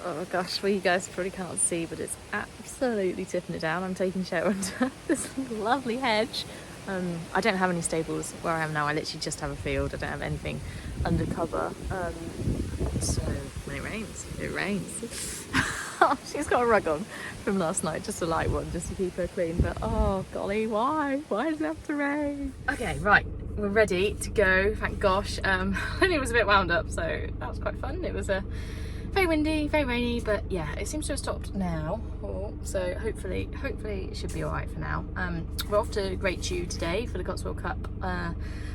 Oh gosh, well you guys probably can't see, but it's absolutely tipping it down. I'm taking shelter under this lovely hedge. I don't have any stables where I am now. I literally just have a field. I don't have anything under cover. So when it rains, it rains. She's got a rug on from last night, just a light one, just to keep her clean. But oh golly, why? Why does it have to rain? Okay, right, we're ready to go. Thank gosh. And it was a bit wound up, so that was quite fun. It was a very windy, very rainy, but yeah, it seems to have stopped now. So hopefully it should be all right for now. We're off to Great Chew today for the Cotswold Cup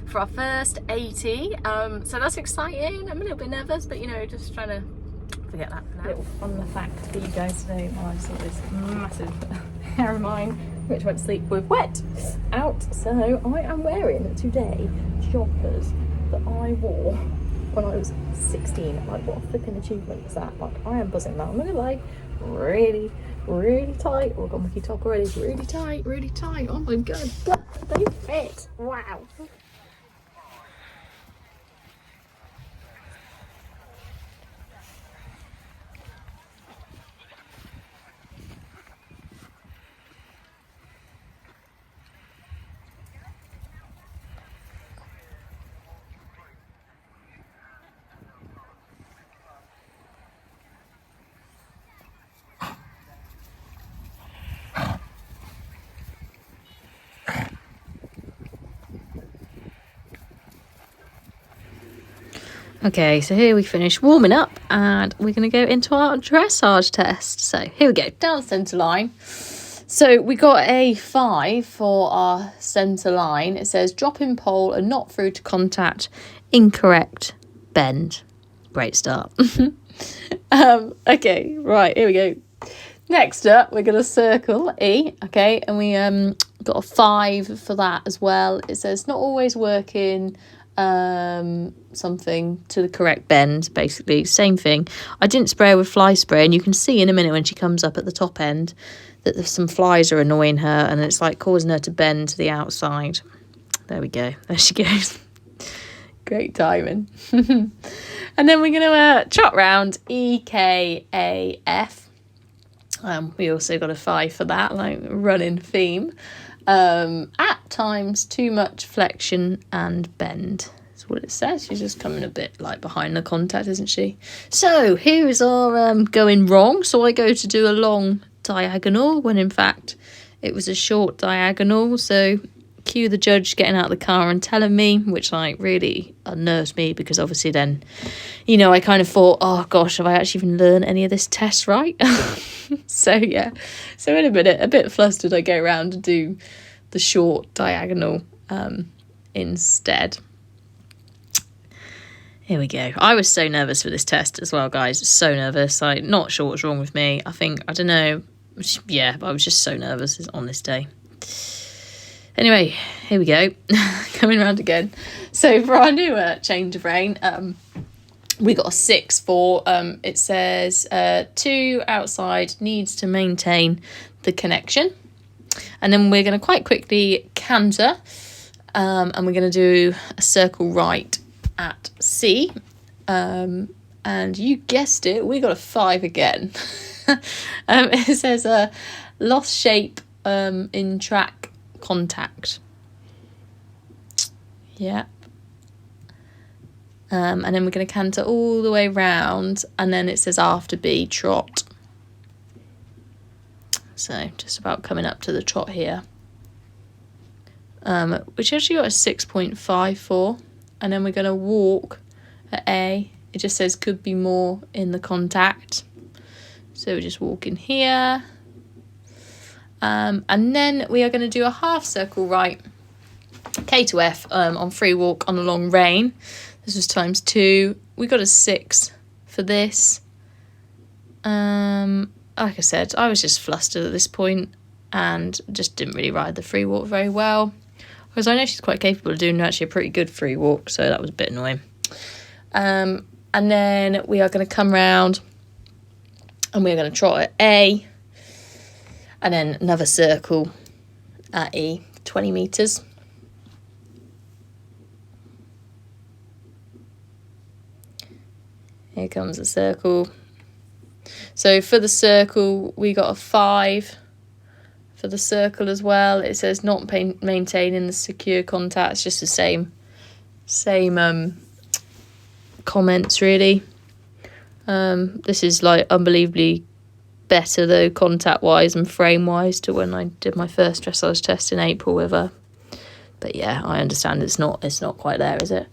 for our first 80. So that's exciting. I'm a little bit nervous, but you know, just trying to forget that for now. Little fun fact for you guys today. I saw this massive hair of mine, which went to sleep with wet out. So I am wearing today jumpers that I wore when I was 16. Like, what a flipping achievement is that? Like, I am buzzing now. I'm gonna lie, really tight. Oh, I've got a Mickey top already. Really tight. Oh my god, but they fit. Wow. Okay, so here we finish warming up and we're going to go into our dressage test. So here we go, down the centre line. So we got a 5 for our centre line. It says drop in pole and not through to contact, incorrect, bend. Great start. Okay, right, here we go. Next up, we're going to circle E, okay, and we got a 5 for that as well. It says not always working, something to the correct bend, basically same thing. I didn't spray her with fly spray, and you can see in a minute when she comes up at the top end that there's some flies are annoying her and it's like causing her to bend to the outside. There we go, there she goes. Great timing. And then we're going to trot round EKAF. We also got a 5 for that, like running theme. At times too much flexion and bend is what it says. She's just coming a bit like behind the contact, isn't she? So here is our going wrong. So I go to do a long diagonal when in fact it was a short diagonal. So cue the judge getting out of the car and telling me, which like really unnerves me, because obviously then, you know, I kind of thought, oh gosh, have I actually even learned any of this test right? So yeah, so in a minute, a bit flustered, I go around to do the short diagonal instead. Here we go. I was so nervous for this test as well, guys. So nervous. Like, not sure what's wrong with me. I think, I don't know. Yeah, I was just so nervous on this day. Anyway, here we go. Coming around again. So for our new change of rain, we got a 6 for, it says 2 outside needs to maintain the connection. And then we're going to quite quickly canter, and we're going to do a circle right at C. And you guessed it, we got a 5 again. It says lost shape in track contact. Yeah. And then we're going to canter all the way round, and then it says after B, trot. So just about coming up to the trot here. Which actually got a 6.5 for. And then we're going to walk at A. It just says could be more in the contact. So we're just walking here. And then we are going to do a half circle right, K to F, on free walk on a long rein. This was times 2. We got a 6 for this. Like I said, I was just flustered at this point and just didn't really ride the free walk very well. Because I know she's quite capable of doing actually a pretty good free walk, so that was a bit annoying. And then we are going to come round and we're going to trot at A. And then another circle at E, 20 metres. Here comes the circle. So for the circle, we got a 5 for the circle as well. It says not maintaining the secure contact. It's just the same comments really. This is like unbelievably better though, contact wise and frame wise, to when I did my first dressage test in April with her. But yeah, I understand it's not quite there, is it?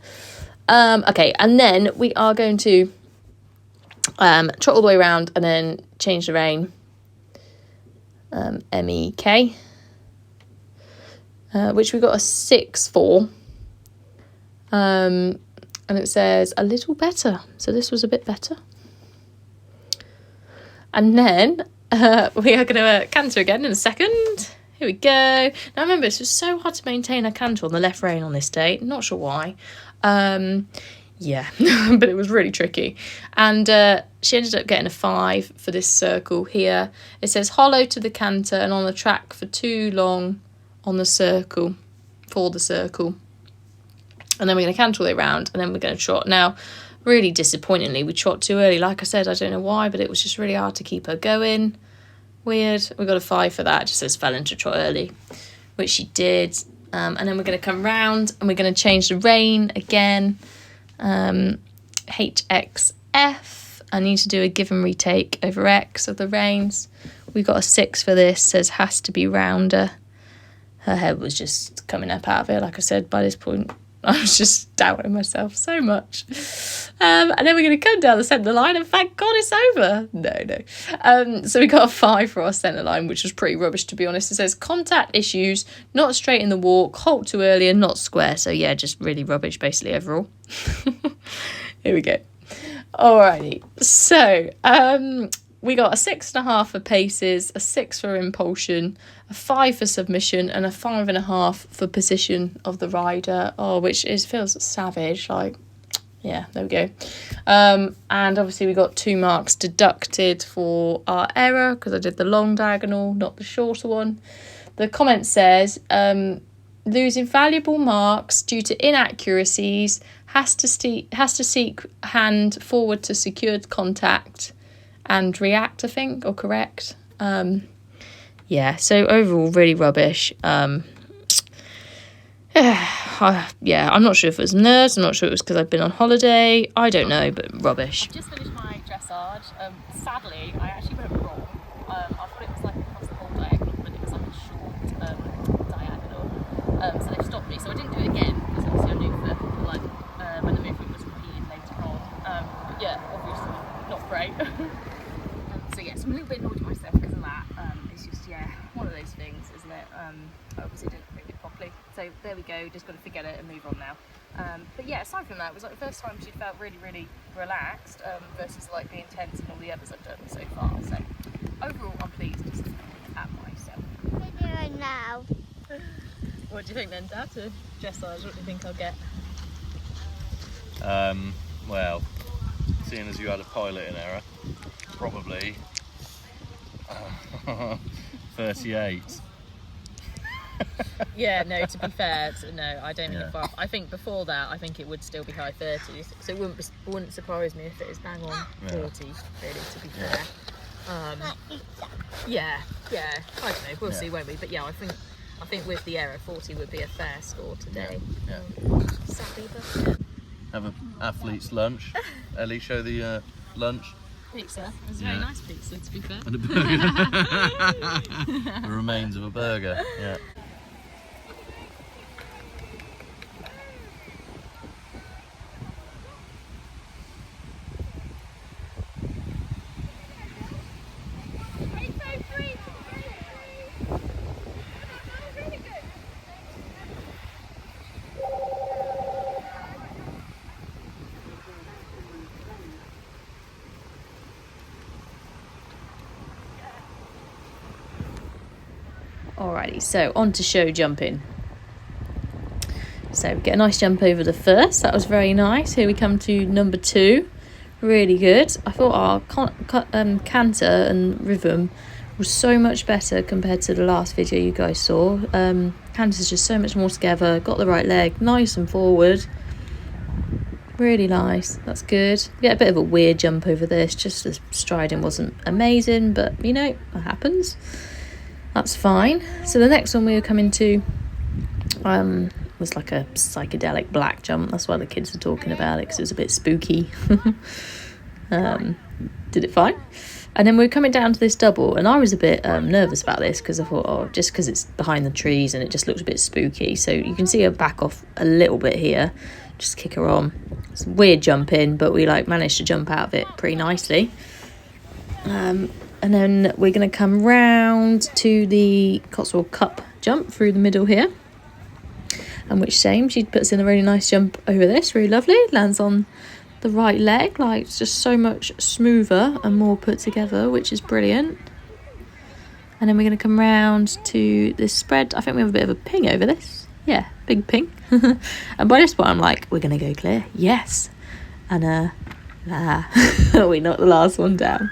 Okay, and then we are going to trot all the way around and then change the rein. MEK, which we got a 6 for. And it says a little better. So this was a bit better. And then we are going to canter again in a second. Here we go. Now remember, it's just so hard to maintain a canter on the left rein on this day. Not sure why. Yeah, but it was really tricky. And she ended up getting a 5 for this circle here. It says hollow to the canter and on the track for too long on the circle, for the circle. And then we're going to canter all the way around and then we're going to trot. Now, really disappointingly, we trot too early. Like I said, I don't know why, but it was just really hard to keep her going. Weird. We got a 5 for that. It just says fell into trot early, which she did. And then we're going to come round and we're going to change the rein again. HXF. I need to do a give and retake over X of the reins. We got a 6 for this. Says has to be rounder. Her head was just coming up out of it. Like I said, by this point, I was just doubting myself so much. And then we're going to come down the centre line and thank God it's over. No. So we got a 5 for our centre line, which was pretty rubbish, to be honest. It says contact issues, not straight in the walk, halt too early and not square. So yeah, just really rubbish basically overall. Here we go. Alrighty. So we got a 6.5 for paces, a 6 for impulsion, a 5 for submission, and a 5.5 for position of the rider. Oh, which feels savage. Like, yeah, there we go. And obviously we got 2 marks deducted for our error because I did the long diagonal, not the shorter one. The comment says losing valuable marks due to inaccuracies, has to seek hand forward to secured contact and react, I think, or correct. Yeah, so overall really rubbish. Yeah, I'm not sure if it was nerves, I'm not sure it was because I've been on holiday, I don't know, but rubbish. I've just finished my dressage. Sadly, I actually went wrong. I thought it was like across the whole diagonal, but it was like a short diagonal. So they stopped me, so I didn't do it again, because obviously I knew for like when the movement was repeated later on. But yeah, obviously not great. So yes, I'm a little bit annoyed at myself because of that. It's just, yeah, one of those things, isn't it? I obviously didn't think it properly. So there we go, just got to forget it and move on now. But yeah, aside from that, it was like the first time she felt really, really relaxed versus like the intense and all the others I've done so far. So overall, I'm pleased just at myself. What are you doing now? What do you think then, Dad, to dressage? What do you think I'll get? Well, seeing as you had a piloting error, probably 38. Yeah, no, to be fair, no, I don't think it's far off. I think before that, I think it would still be high 30s, so it wouldn't surprise me if it is bang on 40, really, to be fair. Yeah, I don't know, we'll see, won't we? But yeah, I think with the error, 40 would be a fair score today. Yeah. Sadly, but yeah. Have an athlete's lunch. Ellie, show the lunch. Pizza. It was a very nice pizza, to be fair. And a burger. The remains of a burger, yeah. Alrighty, so on to show jumping. So we get a nice jump over the first, that was very nice. Here we come to number 2, really good. I thought our canter and rhythm was so much better compared to the last video you guys saw. Canter's just so much more together, got the right leg nice and forward. Really nice. That's good. We get a bit of a weird jump over this. Just the striding wasn't amazing, but you know, that happens. That's fine. So the next one we were coming to was like a psychedelic black jump. That's why the kids were talking about it, because it was a bit spooky. Did it fine. And then we were coming down to this double, and I was a bit nervous about this because I thought, oh, just because it's behind the trees and it just looks a bit spooky. So you can see her back off a little bit here. Just kick her on. It's a weird jump in, but we like managed to jump out of it pretty nicely. And then we're going to come round to the Cotswold Cup jump through the middle here. And which same, she puts in a really nice jump over this, really lovely. Lands on the right leg, like it's just so much smoother and more put together, which is brilliant. And then we're going to come round to this spread. I think we have a bit of a ping over this. Yeah, big ping. And by this point I'm like, we're going to go clear. Yes. And we knocked the last one down.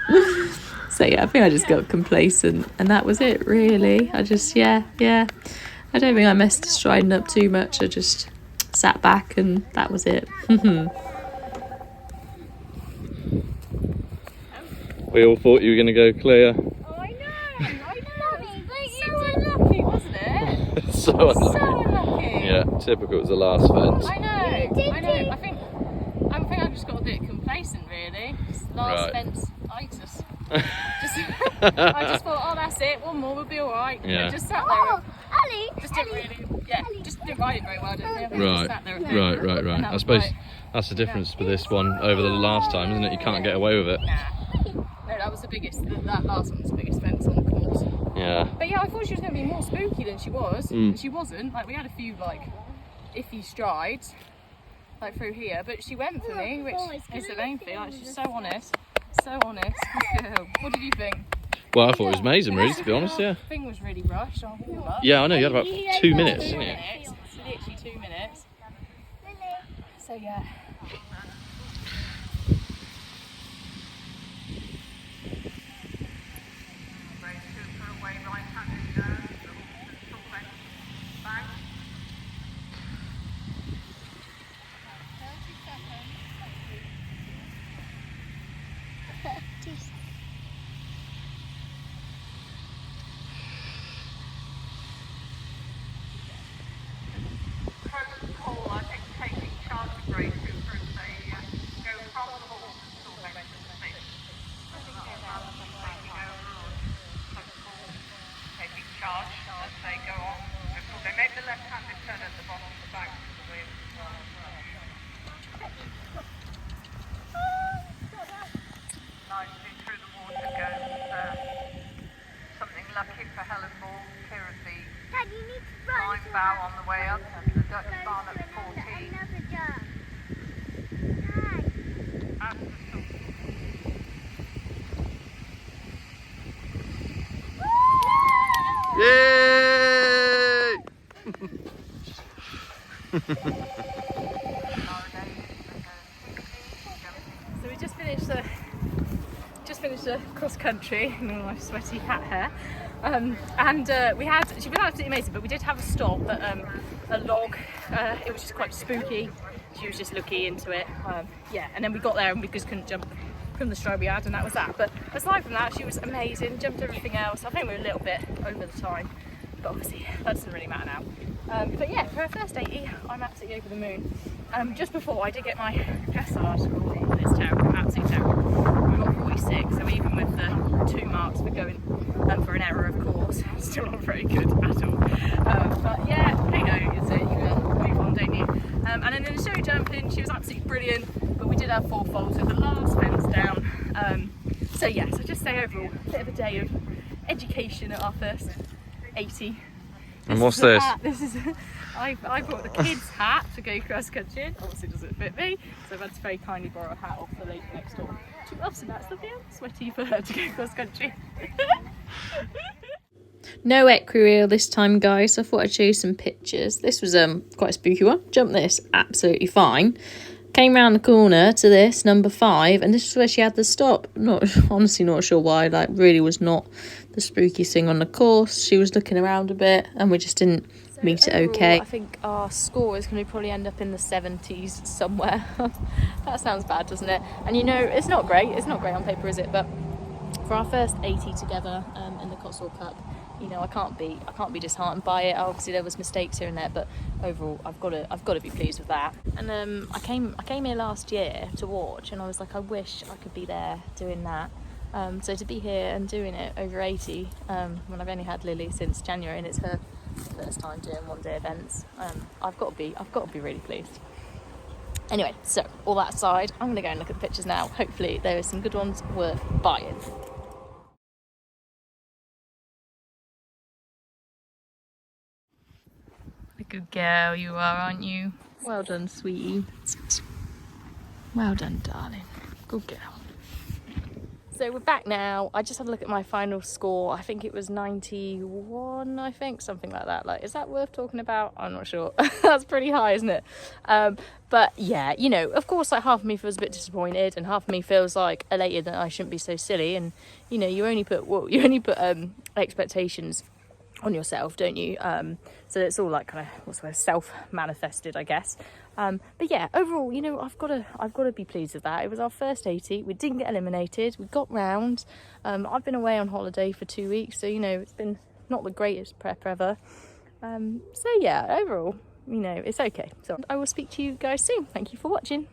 So yeah, I think I just got complacent, and that was it really. I just, yeah. I don't think I messed striding up too much. I just sat back and that was it. We all thought you were going to go clear. Oh, I know. So unlucky, wasn't it? So unlucky. Yeah, typical. It was the last fence. I know. I think I just got a bit complacent really. Last fence itis. I just thought, oh, that's it. One more, we'll be all right. Yeah. I just sat there. Just didn't ride it very well. Right. I suppose that's the difference with this one over the last time, isn't it? You can't get away with it. Nah. No, that was the biggest. That last one was the biggest fence on the course. Yeah. But yeah, I thought she was going to be more spooky than she was. And she wasn't. Like, we had a few like iffy strides, like through here, but she went for me, which is the main thing. Like, she's so honest. What did you think? Well, I thought it was amazing, really, to be honest. Yeah. The thing was really rushed. Yeah, I know. You had about 2 minutes, didn't you? Literally 2 minutes. So yeah. Bow on the way up and the Dutch barn at 14. Yay! So we just finished the cross country in all my sweaty cat hair. She was absolutely amazing, but we did have a stop at a log. It was just quite spooky. She was just looking into it. And then we got there and we just couldn't jump from the stride we had, and that was that. But aside from that, she was amazing, jumped everything else. I think we were a little bit over the time, but obviously that doesn't really matter now. But yeah, for her first 80, I'm absolutely over the moon. Just before, I did get my dressage score, but it's terrible, absolutely terrible. We got 46, so even with the 2 marks for going for an error, of course, still not very good at all. But yeah, there you go, is it? You move on, don't you? And then in the show jumping, she was absolutely brilliant, but we did have 4 faults with the last fence down. So yes, I just say overall, a bit of a day of education at our first 80. And what's this? This is I brought the kids' hat to go cross country in. Obviously, it doesn't fit me, so I've had to very kindly borrow a hat off the lady next door to us, and that's lovely. Sweaty for her to go cross country. No equireel this time, guys, so I thought I'd show you some pictures. This was quite a spooky one. Jumped this absolutely fine. Came round the corner to this, number 5, and this is where she had the stop. Honestly not sure why, like really was not the spookiest thing on the course. She was looking around a bit and we just didn't meet it okay. I think our score is going to probably end up in the 70s somewhere. That sounds bad, doesn't it? And you know, it's not great on paper, is it? But for our first 80 together in the Cotswold Cup, you know, I can't be disheartened by it. Obviously there was mistakes here and there, but overall I've got to be pleased with that. And I came here last year to watch, and I was like, I wish I could be there doing that. So to be here and doing it over 80, when I've only had Lily since January and it's her first time doing one-day events, I've got to be really pleased. Anyway, so all that aside, I'm going to go and look at the pictures now. Hopefully there are some good ones worth buying. A good girl you are, aren't you? Well done, sweetie. Well done, darling. Good girl. So we're back now. I just had a look at my final score. I think it was 91, I think, something like that. Like, is that worth talking about? I'm not sure. That's pretty high, isn't it? But yeah, you know, of course, like half of me feels a bit disappointed and half of me feels like elated that I shouldn't be so silly. And, you know, you only put expectations on yourself, don't you? So it's all like kind of self-manifested, I guess. But yeah, overall, you know, I've got to be pleased with that. It was our first 80. We didn't get eliminated. We got round. I've been away on holiday for 2 weeks, so you know it's been not the greatest prep ever. So yeah, overall, you know, it's okay. So I will speak to you guys soon. Thank you for watching.